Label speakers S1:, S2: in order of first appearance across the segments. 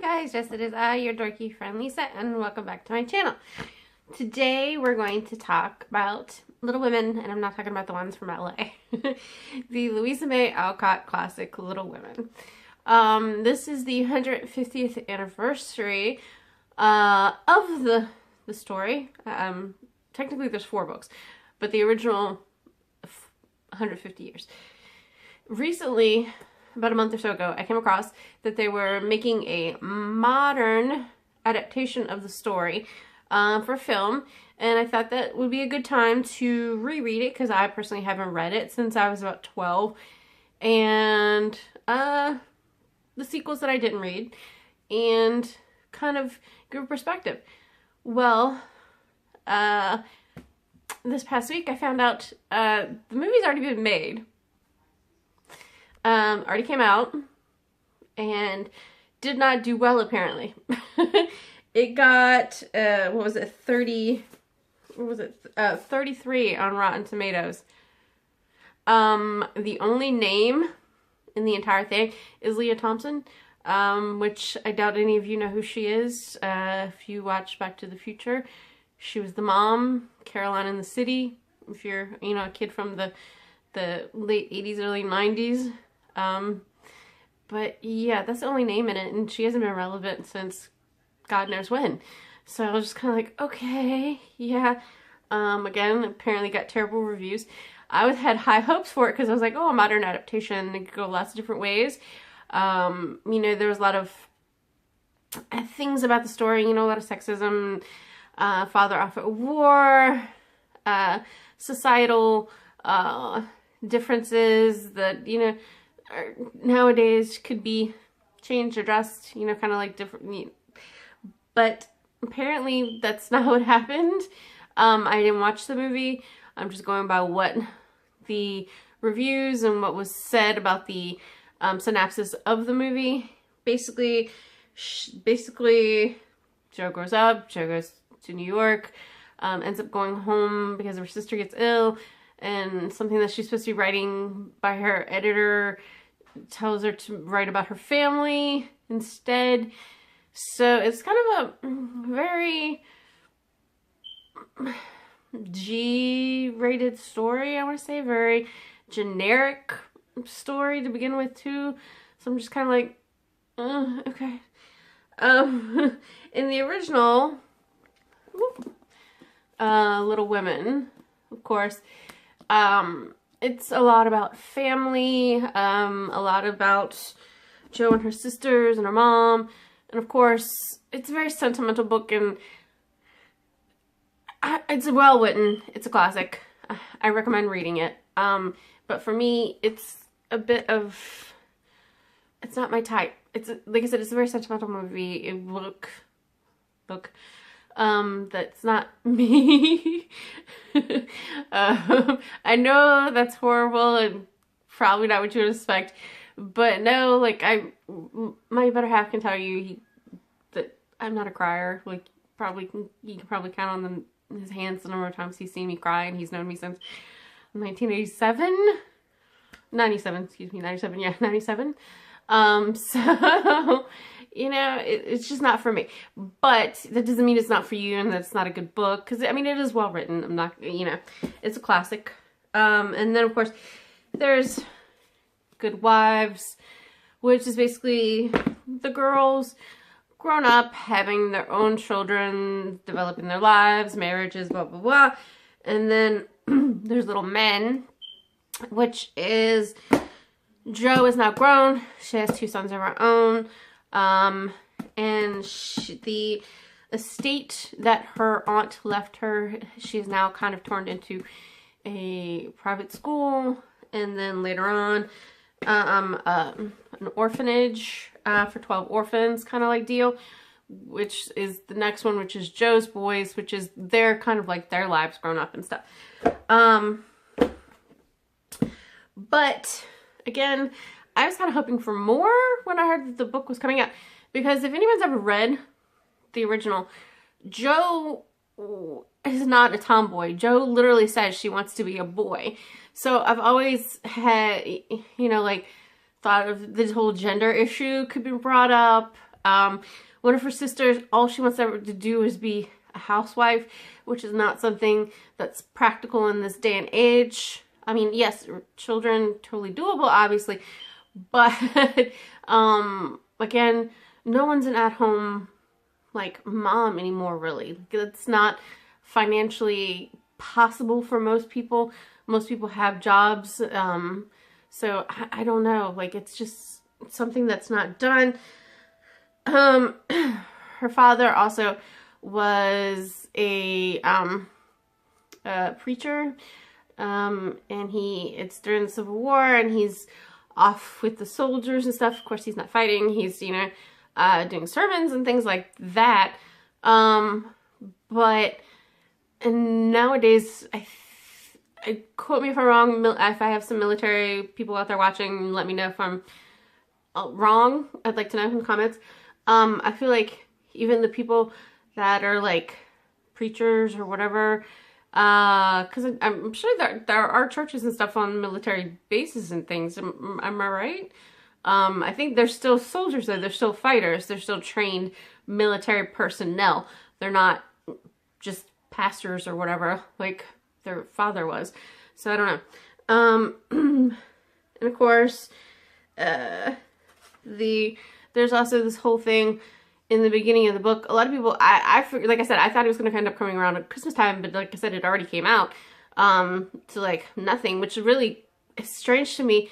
S1: guys, yes it is your dorky friend Lisa, and welcome back to my channel. Today we're going to talk about Little Women, and I'm not talking about the ones from LA. The Louisa May Alcott classic Little Women. This is the 150th anniversary of the story. Technically there's 4 books, but the original 150 years. Recently, about a month or so ago, I came across that they were making a modern adaptation of the story for film, and I thought that would be a good time to reread it because I personally haven't read it since I was about 12, and the sequels that I didn't read, and kind of give a perspective. Well, this past week I found out the movie's already been made. Already came out and did not do well, apparently. It got, 33 on Rotten Tomatoes. The only name in the entire thing is Leah Thompson, which I doubt any of you know who she is. If you watch Back to the Future, she was the mom, Caroline in the City, if you're, a kid from the late 80s, early 90s. But yeah, that's the only name in it, and she hasn't been relevant since God knows when. So I was just kind of like, okay, yeah. Again, apparently got terrible reviews. I had high hopes for it because I was like, oh, a modern adaptation, it could go lots of different ways. There was a lot of things about the story, a lot of sexism, father off at war, societal differences that, nowadays could be changed, addressed, kind of like different, but apparently that's not what happened. I didn't watch the movie. I'm just going by what the reviews and what was said about the synopsis of the movie. Basically, Jo grows up, Jo goes to New York, ends up going home because her sister gets ill, and something that she's supposed to be writing by her editor tells her to write about her family instead. So it's kind of a very G-rated story, I want to say. Very generic story to begin with, too. So I'm just kind of like, okay. In the original, Little Women, of course, it's a lot about family, a lot about Jo and her sisters and her mom, and of course, it's a very sentimental book, and it's well written. It's a classic. I recommend reading it. But for me, it's a bit of, it's not my type. It's, like I said, it's a very sentimental movie, book. That's not me. I know that's horrible and probably not what you would expect, but no, like, my better half can tell you that I'm not a crier. Like, you can probably count on his hands the number of times he's seen me cry, and he's known me since 1987? 97, excuse me, 97, yeah, 97. So, it's just not for me. But that doesn't mean it's not for you and that's not a good book. Because, it is well written. I'm not, it's a classic. And then, of course, there's Good Wives, which is basically the girls grown up, having their own children, developing their lives, marriages, blah, blah, blah. And then there's Little Men, which is Jo is now grown. She has 2 sons of her own. And the estate that her aunt left her, she is now kind of turned into a private school, and then later on, an orphanage, for 12 orphans kind of like deal, which is the next one, which is Jo's boys, which is their kind of like their lives grown up and stuff. But again, I was kind of hoping for more when I heard that the book was coming out, because if anyone's ever read the original, Jo is not a tomboy. Jo literally says she wants to be a boy. So I've always had, like, thought of this whole gender issue could be brought up. One of her sisters, all she wants ever to do is be a housewife, which is not something that's practical in this day and age. I mean, yes, children, totally doable, obviously, but again, no one's an at-home like mom anymore, really. It's not financially possible for most people. Most people have jobs, so I don't know, like, it's just something that's not done. Her father also was a preacher, and it's during the Civil War, and he's off with the soldiers and stuff. Of course, he's not fighting. He's, you know, doing sermons and things like that. But and nowadays, I quote me if I'm wrong. If I have some military people out there watching, let me know if I'm wrong. I'd like to know in the comments. I feel like even the people that are like preachers or whatever, because I'm sure there are churches and stuff on military bases and things. Am I right? I think they're still soldiers though. They're still fighters. They're still trained military personnel. They're not just pastors or whatever like their father was. So I don't know. And of course, there's also this whole thing in the beginning of the book. A lot of people, like I said, I thought it was going to end up coming around at Christmas time, but like I said, it already came out, to like nothing, which really is strange to me,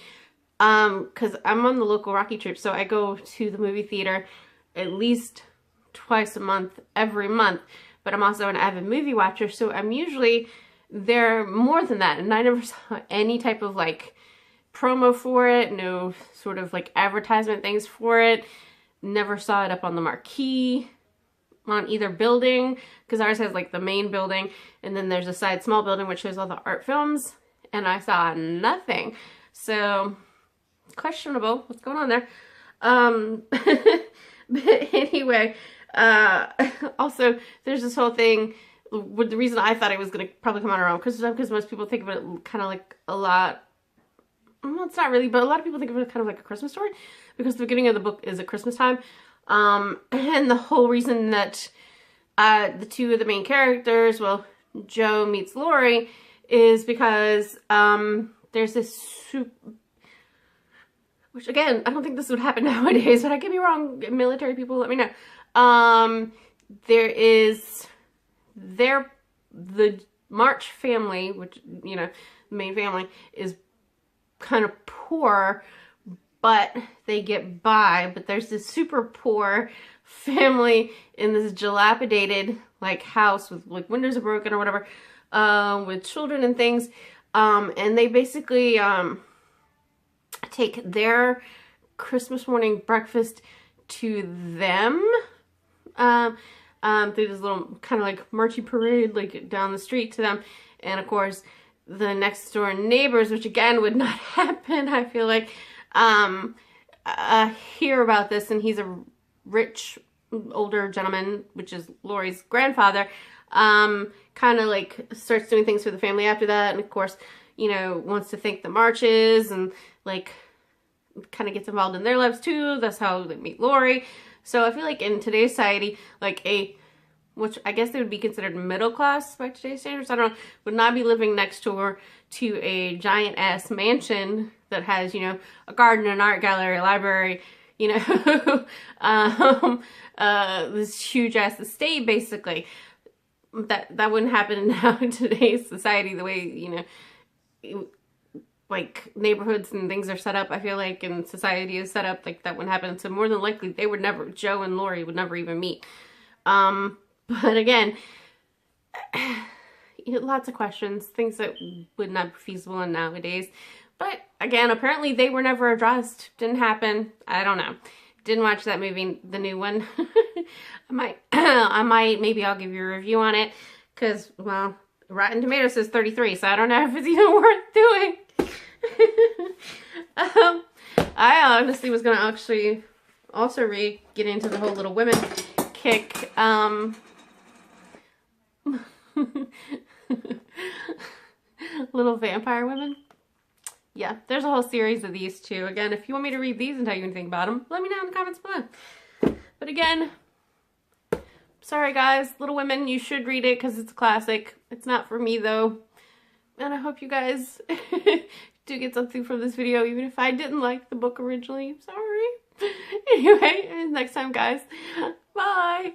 S1: because I'm on the local Rocky trip, so I go to the movie theater at least twice a month, every month, but I'm also an avid movie watcher, so I'm usually there more than that, and I never saw any type of like promo for it, no sort of like advertisement things for it. Never saw it up on the marquee on either building, because ours has like the main building, and then there's a side small building which shows all the art films, and I saw nothing. So questionable what's going on there. But anyway, also there's this whole thing with the reason I thought it was going to probably come out around Christmas time, because most people think of it kind of like a lot. Well, it's not really, but a lot of people think of it kind of like a Christmas story, because the beginning of the book is at Christmas time. And the whole reason that the two of the main characters, well, Joe meets Lori, is because there's this which again, I don't think this would happen nowadays, but I could be wrong. Military people, let me know. The March family, which, you know, the main family is kind of poor, but they get by. But there's this super poor family in this dilapidated like house with like windows are broken or whatever, with children and things, and they basically take their Christmas morning breakfast to them, through this little kind of like marchy parade like down the street to them. And of course the next door neighbors, which again would not happen, I feel like, hear about this, and he's a rich older gentleman, which is Lori's grandfather, kind of like starts doing things for the family after that, and of course, you know, wants to thank the Marches and like kind of gets involved in their lives too. That's how they meet Lori. So I feel like in today's society, like which I guess they would be considered middle class by today's standards, I don't know, would not be living next door to a giant ass mansion that has, you know, a garden, an art gallery, a library, you know, this huge ass estate basically. That wouldn't happen now in today's society, the way, you know, like neighborhoods and things are set up, I feel like, and society is set up, like that wouldn't happen. So more than likely they would never, Joe and Lori would never even meet. But again, you know, lots of questions, things that would not be feasible in nowadays. But again, apparently they were never addressed. Didn't happen. I don't know. Didn't watch that movie, the new one. I might, maybe I'll give you a review on it, because, well, Rotten Tomatoes says 33, so I don't know if it's even worth doing. I honestly was gonna actually also get into the whole Little Women kick. Little Vampire Women. Yeah, there's a whole series of these too. Again, if you want me to read these and tell you anything about them, let me know in the comments below. But But again, sorry guys, Little Women, you should read it because it's a classic. It's not for me though. And I hope you guys do get something from this video, even if I didn't like the book originally. Sorry. Anyway, next time guys, bye.